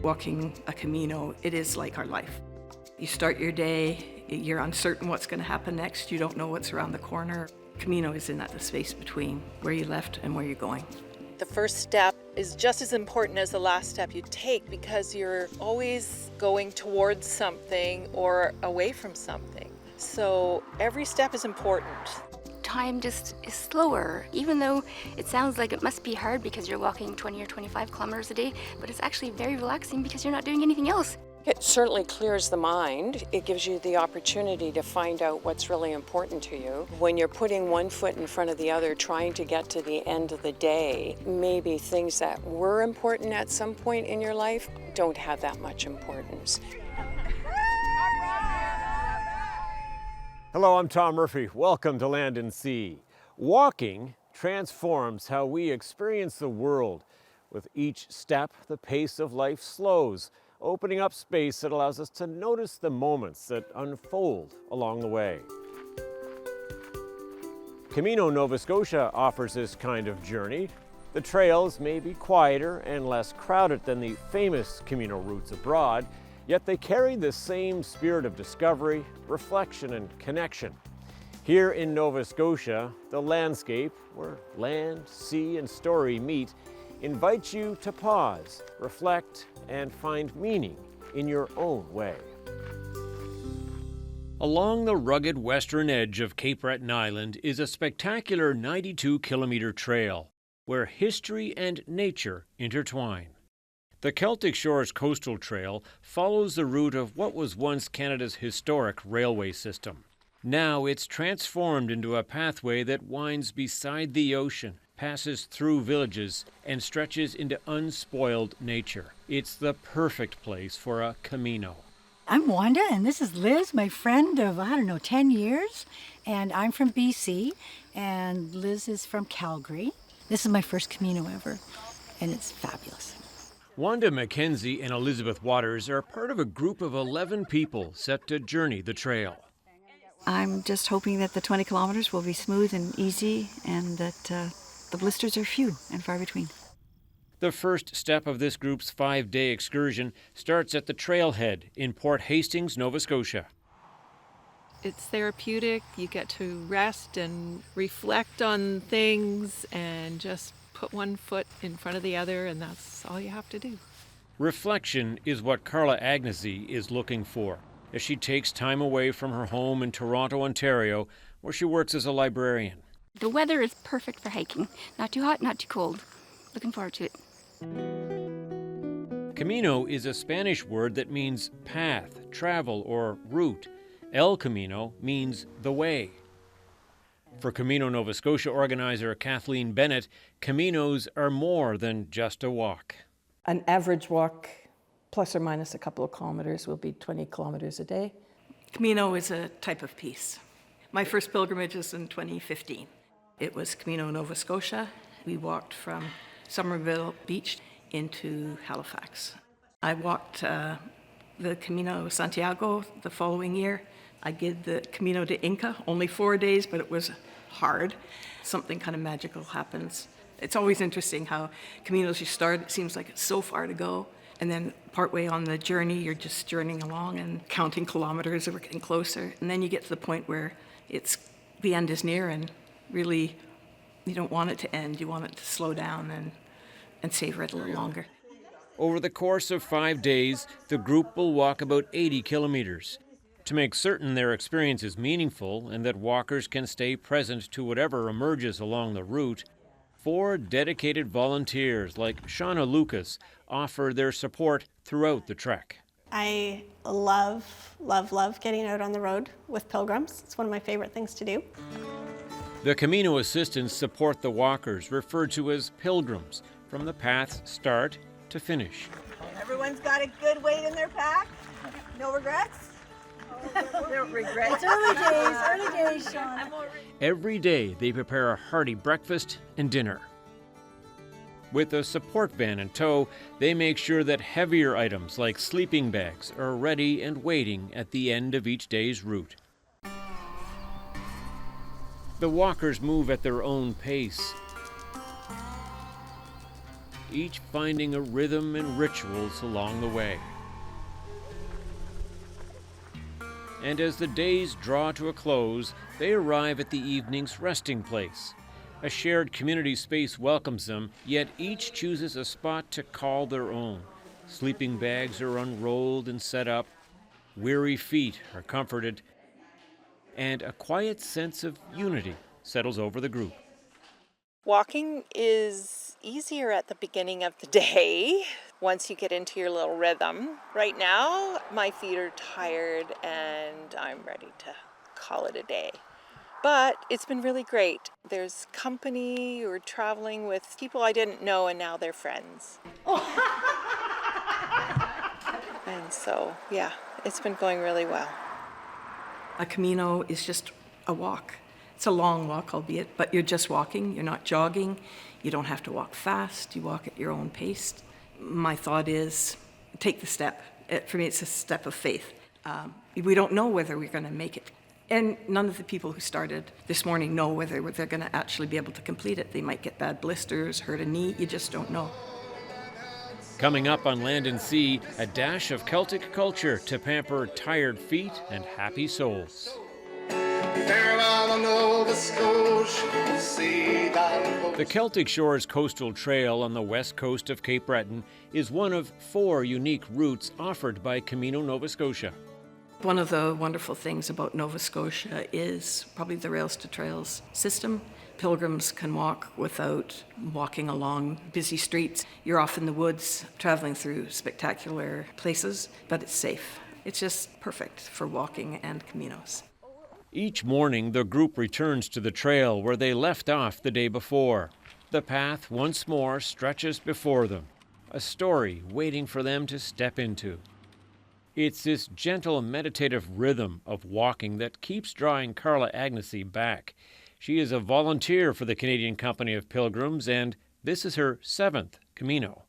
Walking a Camino, it is like our life. You start your day, you're uncertain what's going to happen next, you don't know what's around the corner. Camino is in that space between where you left and where you're going. The first step is just as important as the last step you take because you're always going towards something or away from something. So every step is important. Time just is slower, even though it sounds like it must be hard because you're walking 20 or 25 kilometers a day, but it's actually very relaxing because you're not doing anything else. It certainly clears the mind. It gives you the opportunity to find out what's really important to you. When you're putting one foot in front of the other, trying to get to the end of the day, maybe things that were important at some point in your life don't have that much importance. Hello, I'm Tom Murphy. Welcome to Land and Sea. Walking transforms how we experience the world. With each step, the pace of life slows, opening up space that allows us to notice the moments that unfold along the way. Camino Nova Scotia offers this kind of journey. The trails may be quieter and less crowded than the famous Camino routes abroad, yet they carry the same spirit of discovery, reflection, and connection. Here in Nova Scotia, the landscape, where land, sea, and story meet, invites you to pause, reflect, and find meaning in your own way. Along the rugged western edge of Cape Breton Island is a spectacular 92-kilometer trail where history and nature intertwine. The Celtic Shores Coastal Trail follows the route of what was once Canada's historic railway system. Now it's transformed into a pathway that winds beside the ocean, passes through villages, and stretches into unspoiled nature. It's the perfect place for a Camino. I'm Wanda, and this is Liz, my friend of, 10 years. And I'm from BC, and Liz is from Calgary. This is my first Camino ever, and it's fabulous. Wanda Mackenzie and Elizabeth Waters are part of a group of 11 people set to journey the trail. I'm just hoping that the 20 kilometers will be smooth and easy, and that the blisters are few and far between. The first step of this group's 5-day excursion starts at the trailhead in Port Hastings, Nova Scotia. It's therapeutic. You get to rest and reflect on things and just put one foot in front of the other, and that's all you have to do. Reflection is what Carla Agnesi is looking for as she takes time away from her home in Toronto, Ontario, where she works as a librarian. The weather is perfect for hiking. Not too hot, not too cold. Looking forward to it. Camino is a Spanish word that means path, travel, or route. El Camino means the way. For Camino Nova Scotia organizer Kathleen Bennett, Caminos are more than just a walk. An average walk, plus or minus a couple of kilometers, will be 20 kilometers a day. Camino is a type of peace. My first pilgrimage was in 2015. It was Camino Nova Scotia. We walked from Somerville Beach into Halifax. I walked the Camino Santiago the following year. I did the Camino de Inca, only 4 days, but it was hard. Something kind of magical happens. It's always interesting how Caminos you start, it seems like it's so far to go, and then partway on the journey, you're just journeying along and counting kilometers, and we're getting closer, and then you get to the point where the end is near, and really, you don't want it to end. You want it to slow down and savor it a little longer. Over the course of 5 days, the group will walk about 80 kilometers. To make certain their experience is meaningful and that walkers can stay present to whatever emerges along the route, 4 dedicated volunteers like Shauna Lucas offer their support throughout the trek. I love getting out on the road with pilgrims. It's one of my favorite things to do. The Camino assistants support the walkers, referred to as pilgrims, from the path's start to finish. Everyone's got a good weight in their pack? No regrets? No regrets. It's early days, Sean. Every day they prepare a hearty breakfast and dinner. With a support van in tow, they make sure that heavier items like sleeping bags are ready and waiting at the end of each day's route. The walkers move at their own pace. each finding a rhythm and rituals along the way. And as the days draw to a close, they arrive at the evening's resting place. A shared community space welcomes them, yet each chooses a spot to call their own. Sleeping bags are unrolled and set up, weary feet are comforted, and a quiet sense of unity settles over the group. Walking is easier at the beginning of the day once you get into your little rhythm. Right now, my feet are tired and I'm ready to call it a day. But it's been really great. There's company, we're traveling with people I didn't know and now they're friends. And so, yeah, it's been going really well. A Camino is just a walk. It's a long walk, albeit, but you're just walking, you're not jogging, you don't have to walk fast, you walk at your own pace. My thought is, take the step. For me, it's a step of faith. We don't know whether we're going to make it. And none of the people who started this morning know whether they're going to actually be able to complete it. They might get bad blisters, hurt a knee, you just don't know. Coming up on Land and Sea, a dash of Celtic culture to pamper tired feet and happy souls. Nova Scotia, see thy coast. The Celtic Shores Coastal Trail on the west coast of Cape Breton is one of 4 unique routes offered by Camino Nova Scotia. One of the wonderful things about Nova Scotia is probably the Rails to Trails system. Pilgrims can walk without walking along busy streets. You're off in the woods, traveling through spectacular places, but it's safe. It's just perfect for walking and Caminos. Each morning, the group returns to the trail where they left off the day before. The path once more stretches before them, a story waiting for them to step into. It's this gentle, meditative rhythm of walking that keeps drawing Carla Agnessy back. She is a volunteer for the Canadian Company of Pilgrims, and this is her 7th Camino.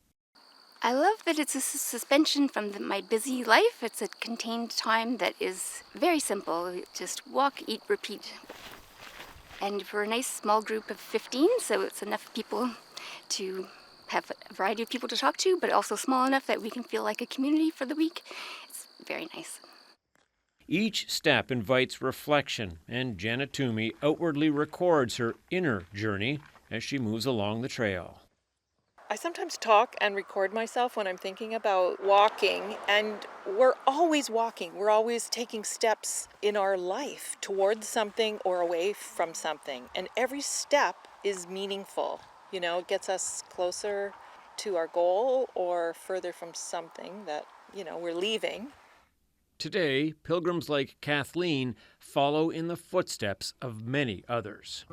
I love that it's a suspension from my busy life. It's a contained time that is very simple. Just walk, eat, repeat. And we're a nice small group of 15, so it's enough people to have a variety of people to talk to, but also small enough that we can feel like a community for the week. It's very nice. Each step invites reflection, and Janet Toomey outwardly records her inner journey as she moves along the trail. I sometimes talk and record myself when I'm thinking about walking, and we're always walking. We're always taking steps in our life towards something or away from something. And every step is meaningful. You know, it gets us closer to our goal or further from something that, we're leaving. Today, pilgrims like Kathleen follow in the footsteps of many others.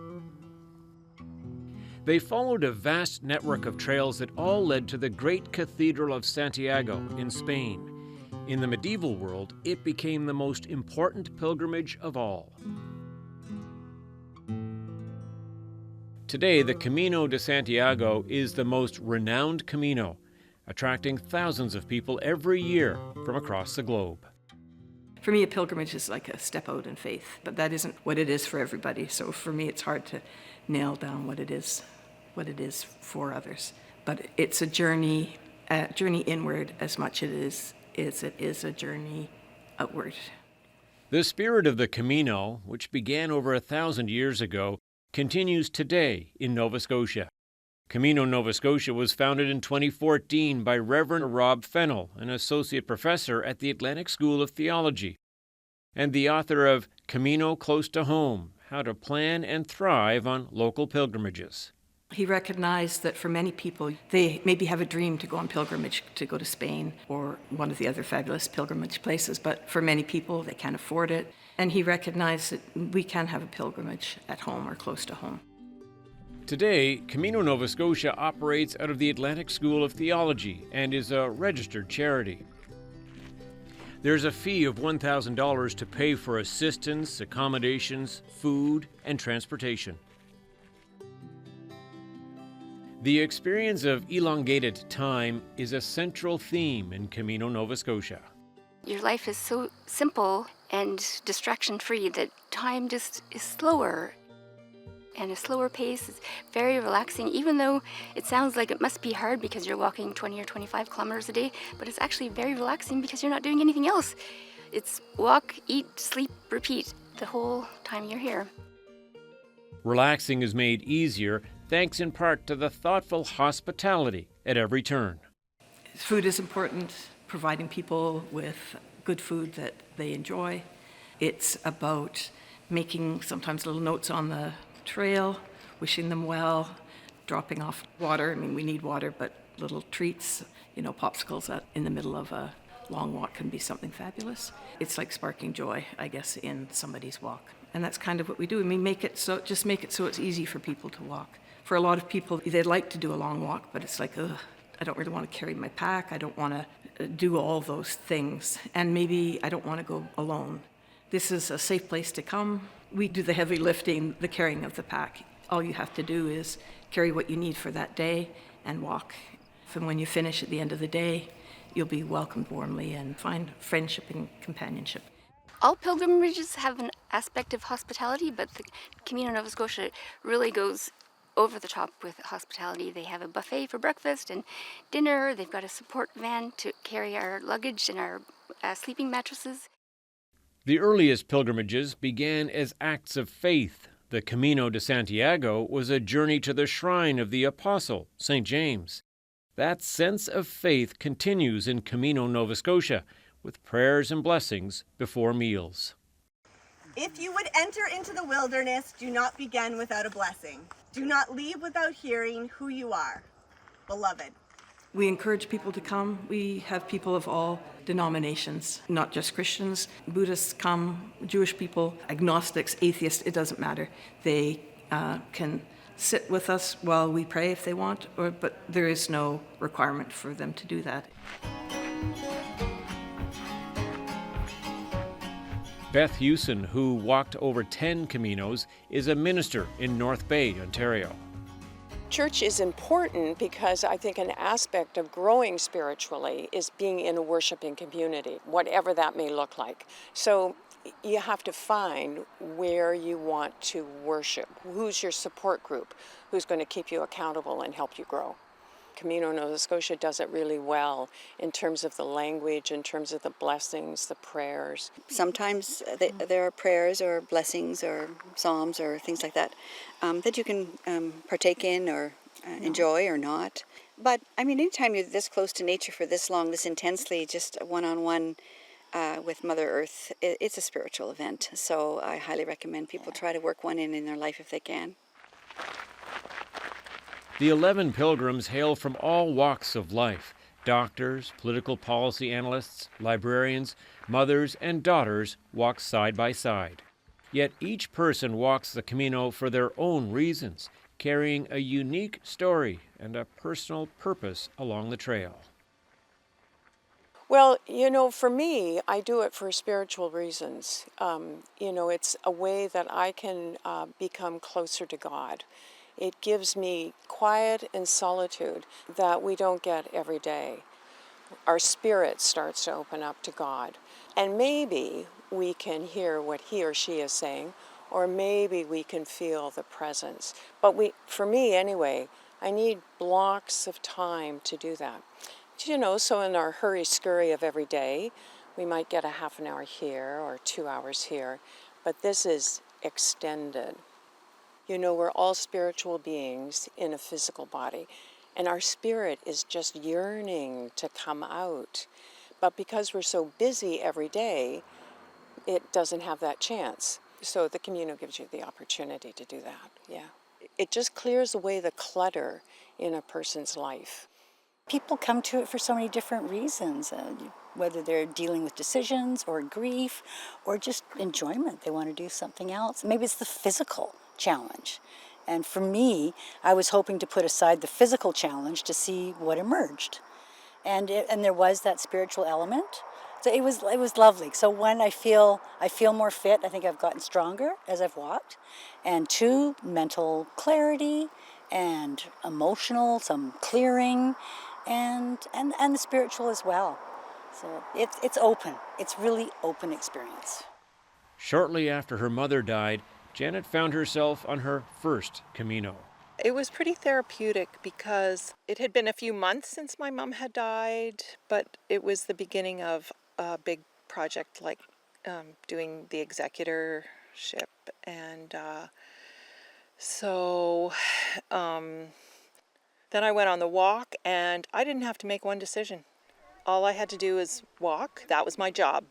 They followed a vast network of trails that all led to the great Cathedral of Santiago in Spain. In the medieval world, it became the most important pilgrimage of all. Today, the Camino de Santiago is the most renowned Camino, attracting thousands of people every year from across the globe. For me, a pilgrimage is like a step out in faith, but that isn't what it is for everybody. So for me, it's hard to nail down what it is for others. But it's a journey inward as much as it is a journey outward. The spirit of the Camino, which began over 1,000 years ago, continues today in Nova Scotia. Camino Nova Scotia was founded in 2014 by Reverend Rob Fennell, an associate professor at the Atlantic School of Theology, and the author of Camino Close to Home, How to Plan and Thrive on Local Pilgrimages. He recognized that for many people, they maybe have a dream to go on pilgrimage, to go to Spain or one of the other fabulous pilgrimage places, but for many people, they can't afford it. And he recognized that we can have a pilgrimage at home or close to home. Today, Camino Nova Scotia operates out of the Atlantic School of Theology and is a registered charity. There's a fee of $1,000 to pay for assistance, accommodations, food, and transportation. The experience of elongated time is a central theme in Camino Nova Scotia. Your life is so simple and distraction-free that time just is slower. and a slower pace. It's very relaxing, even though it sounds like it must be hard because you're walking 20 or 25 kilometers a day, but it's actually very relaxing because you're not doing anything else. It's walk, eat, sleep, repeat the whole time you're here. Relaxing is made easier thanks in part to the thoughtful hospitality at every turn. Food is important, providing people with good food that they enjoy. It's about making sometimes little notes on the trail, wishing them well, dropping off water. I mean, we need water, but little treats, popsicles in the middle of a long walk can be something fabulous. It's like sparking joy, I guess, in somebody's walk. And that's kind of what we do. I mean, make it so it's easy for people to walk. For a lot of people, they'd like to do a long walk, but it's like, I don't really want to carry my pack. I don't want to do all those things. And maybe I don't want to go alone. This is a safe place to come. We do the heavy lifting, the carrying of the pack. All you have to do is carry what you need for that day and walk. And when you finish at the end of the day, you'll be welcomed warmly and find friendship and companionship. All pilgrimages have an aspect of hospitality, but the Camino Nova Scotia really goes over the top with hospitality. They have a buffet for breakfast and dinner. They've got a support van to carry our luggage and our sleeping mattresses. The earliest pilgrimages began as acts of faith. The Camino de Santiago was a journey to the shrine of the Apostle, St. James. That sense of faith continues in Camino Nova Scotia, with prayers and blessings before meals. If you would enter into the wilderness, do not begin without a blessing. Do not leave without hearing who you are. Beloved. We encourage people to come. We have people of all denominations, not just Christians. Buddhists come, Jewish people, agnostics, atheists, it doesn't matter. They can sit with us while we pray if they want, but there is no requirement for them to do that. Beth Hewson, who walked over 10 Caminos, is a minister in North Bay, Ontario. Church is important because I think an aspect of growing spiritually is being in a worshiping community, whatever that may look like. So you have to find where you want to worship. Who's your support group? Who's going to keep you accountable and help you grow? Camino Nova Scotia does it really well in terms of the language, in terms of the blessings, the prayers. Sometimes there are prayers or blessings or psalms or things like that that you can partake in or enjoy or not. But, I mean, anytime you're this close to nature for this long, this intensely, just one-on-one with Mother Earth, it's a spiritual event. So I highly recommend people try to work one in their life if they can. The 11 pilgrims hail from all walks of life. Doctors, political policy analysts, librarians, mothers, and daughters walk side by side. Yet each person walks the Camino for their own reasons, carrying a unique story and a personal purpose along the trail. Well, for me, I do it for spiritual reasons. It's a way that I can become closer to God. It gives me quiet and solitude that we don't get every day. Our spirit starts to open up to God. And maybe we can hear what he or she is saying, or maybe we can feel the presence. But for me anyway, I need blocks of time to do that. So in our hurry-scurry of every day, we might get a half an hour here or 2 hours here, but this is extended. We're all spiritual beings in a physical body, and our spirit is just yearning to come out. But because we're so busy every day, it doesn't have that chance. So the Camino gives you the opportunity to do that, yeah. It just clears away the clutter in a person's life. People come to it for so many different reasons, whether they're dealing with decisions or grief or just enjoyment. They want to do something else. Maybe it's the physical challenge. And for me, I was hoping to put aside the physical challenge to see what emerged. And there was that spiritual element. So it was lovely. So one, I feel more fit. I think I've gotten stronger as I've walked. And two, mental clarity and emotional, some clearing, and the spiritual as well. So it's open. It's really open experience. Shortly after her mother died, Janet found herself on her first Camino. It was pretty therapeutic because it had been a few months since my mom had died, but it was the beginning of a big project like doing the executorship. And so then I went on the walk, and I didn't have to make one decision. All I had to do was walk. That was my job.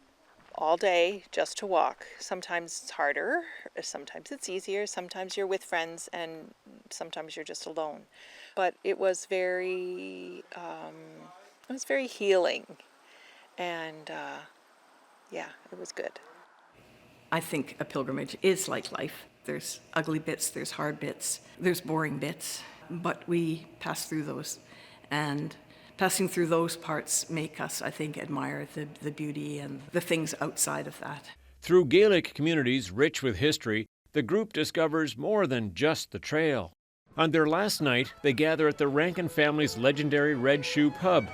All day, just to walk. Sometimes it's harder, sometimes it's easier, sometimes you're with friends, and sometimes you're just alone. But it was very healing, and yeah, it was good. I think a pilgrimage is like life. There's ugly bits, there's hard bits, there's boring bits, but we pass through those. And passing through those parts make us, I think, admire the beauty and the things outside of that. Through Gaelic communities rich with history, the group discovers more than just the trail. On their last night, they gather at the Rankin family's legendary Red Shoe pub.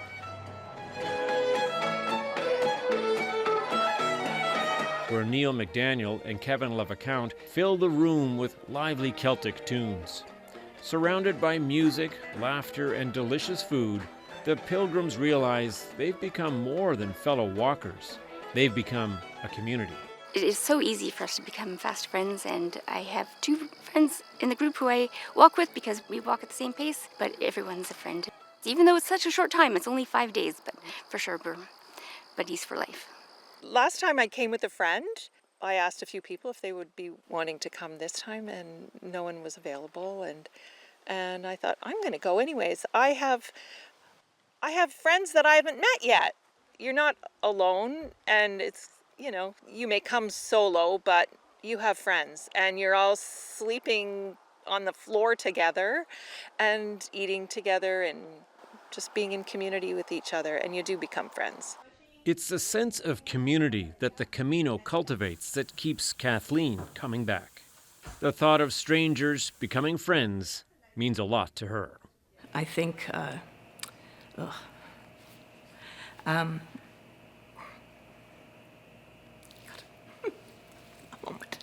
Where Neil McDaniel and Kevin LeVacount fill the room with lively Celtic tunes. Surrounded by music, laughter, and delicious food, the pilgrims realize they've become more than fellow walkers. They've become a community. It is so easy for us to become fast friends, and I have 2 friends in the group who I walk with because we walk at the same pace, but everyone's a friend. Even though it's such a short time, it's only 5 days, but for sure we're buddies for life. Last time I came with a friend, I asked a few people if they would be wanting to come this time, and no one was available, and I thought, I'm going to go anyways. I have friends that I haven't met yet. You're not alone, and it's, you may come solo, but you have friends, and you're all sleeping on the floor together and eating together and just being in community with each other, and you do become friends. It's the sense of community that the Camino cultivates that keeps Kathleen coming back. The thought of strangers becoming friends means a lot to her. I think, a moment.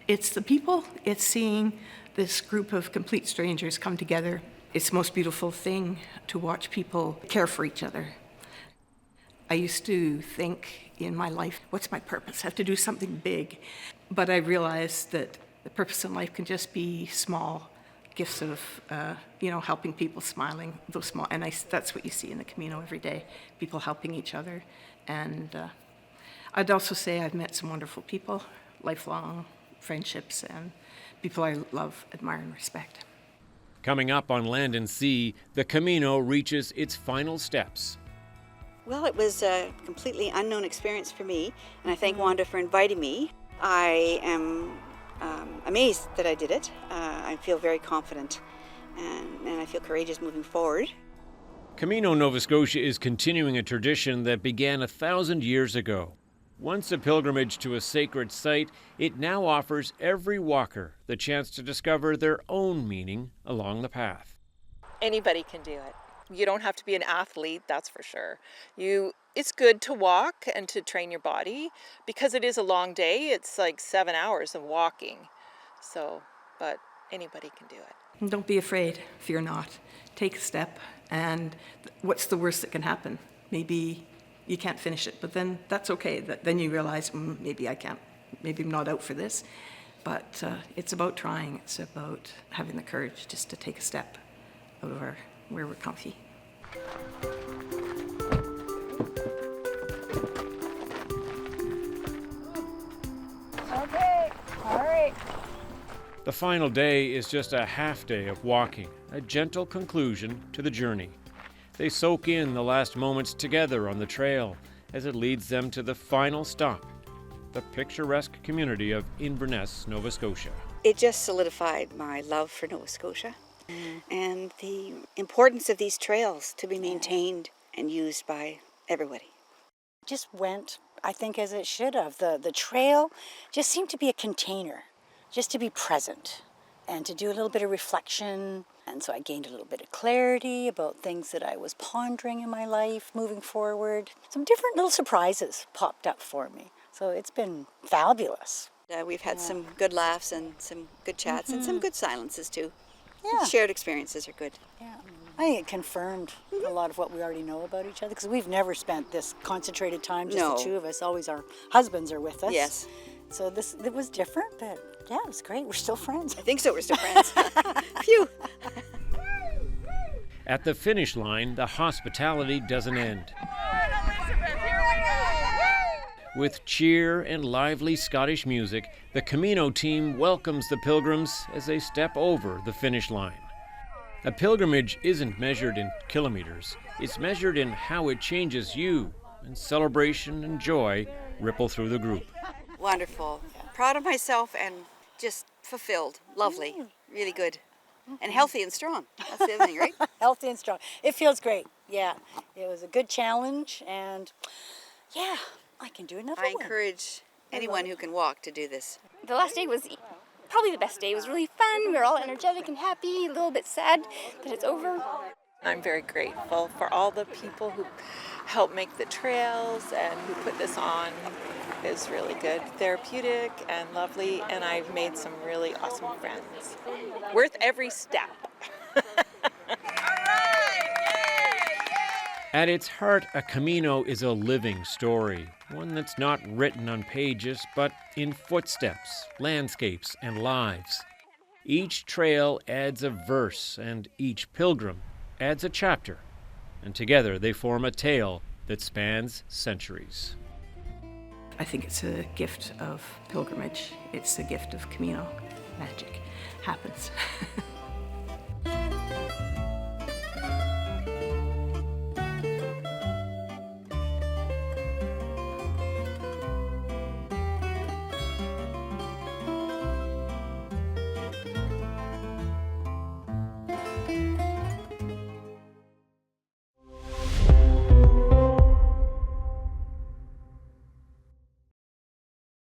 It's the people, it's seeing this group of complete strangers come together. It's the most beautiful thing to watch people care for each other. I used to think in my life, what's my purpose? I have to do something big. But I realized that the purpose in life can just be small gifts of, helping people, smiling, those small, and that's what you see in the Camino every day, people helping each other. And I'd also say I've met some wonderful people, lifelong friendships, and people I love, admire, and respect. Coming up on Land and Sea, the Camino reaches its final steps. Well, it was a completely unknown experience for me, and I thank Wanda for inviting me. I am amazed that I did it. I feel very confident, and I feel courageous moving forward. Camino Nova Scotia is continuing a tradition that began 1,000 years ago. Once a pilgrimage to a sacred site, it now offers every walker the chance to discover their own meaning along the path. Anybody can do it. You don't have to be an athlete, that's for sure. It's good to walk and to train your body because it is a long day. It's like 7 hours of walking. But anybody can do it. And don't be afraid, fear not. Take a step, and what's the worst that can happen? Maybe you can't finish it, but then that's okay. Then you realize, maybe I can't, maybe I'm not out for this. But it's about trying. It's about having the courage just to take a step out of where we're comfy. Okay, all right. The final day is just a half day of walking, a gentle conclusion to the journey. They soak in the last moments together on the trail as it leads them to the final stop, the picturesque community of Inverness, Nova Scotia. It just solidified my love for Nova Scotia and the importance of these trails to be maintained and used by everybody. Just went, I think, as it should have. The trail just seemed to be a container, just to be present and to do a little bit of reflection. And so I gained a little bit of clarity about things that I was pondering in my life moving forward. Some different little surprises popped up for me. So it's been fabulous. We've had some good laughs and some good chats and some good silences too. Yeah. Shared experiences are good. Yeah. I think it confirmed a lot of what we already know about each other, because we've never spent this concentrated time, just No. the two of us. Always our husbands are with us. Yes. So it was different, but yeah, it was great. We're still friends. I think so, we're still friends. Phew. At the finish line, the hospitality doesn't end. With cheer and lively Scottish music, the Camino team welcomes the pilgrims as they step over the finish line. A pilgrimage isn't measured in kilometers, it's measured in how it changes you, and celebration and joy ripple through the group. Wonderful. Proud of myself and just fulfilled. Lovely. Really good. And healthy and strong. That's the other thing, right? Healthy and strong. It feels great. Yeah. It was a good challenge, and yeah, I can do another I one. encourage anyone who can walk to do this. The last day was probably the best day. It was really fun. We were all energetic and happy, a little bit sad that it's over. I'm very grateful for all the people who help make the trails and who put this on. It's really good, therapeutic and lovely, and I've made some really awesome friends. Worth every step. At its heart, a Camino is a living story, one that's not written on pages, but in footsteps, landscapes, and lives. Each trail adds a verse, and each pilgrim adds a chapter, and together they form a tale that spans centuries. I think it's a gift of pilgrimage. It's a gift of Camino. Magic happens.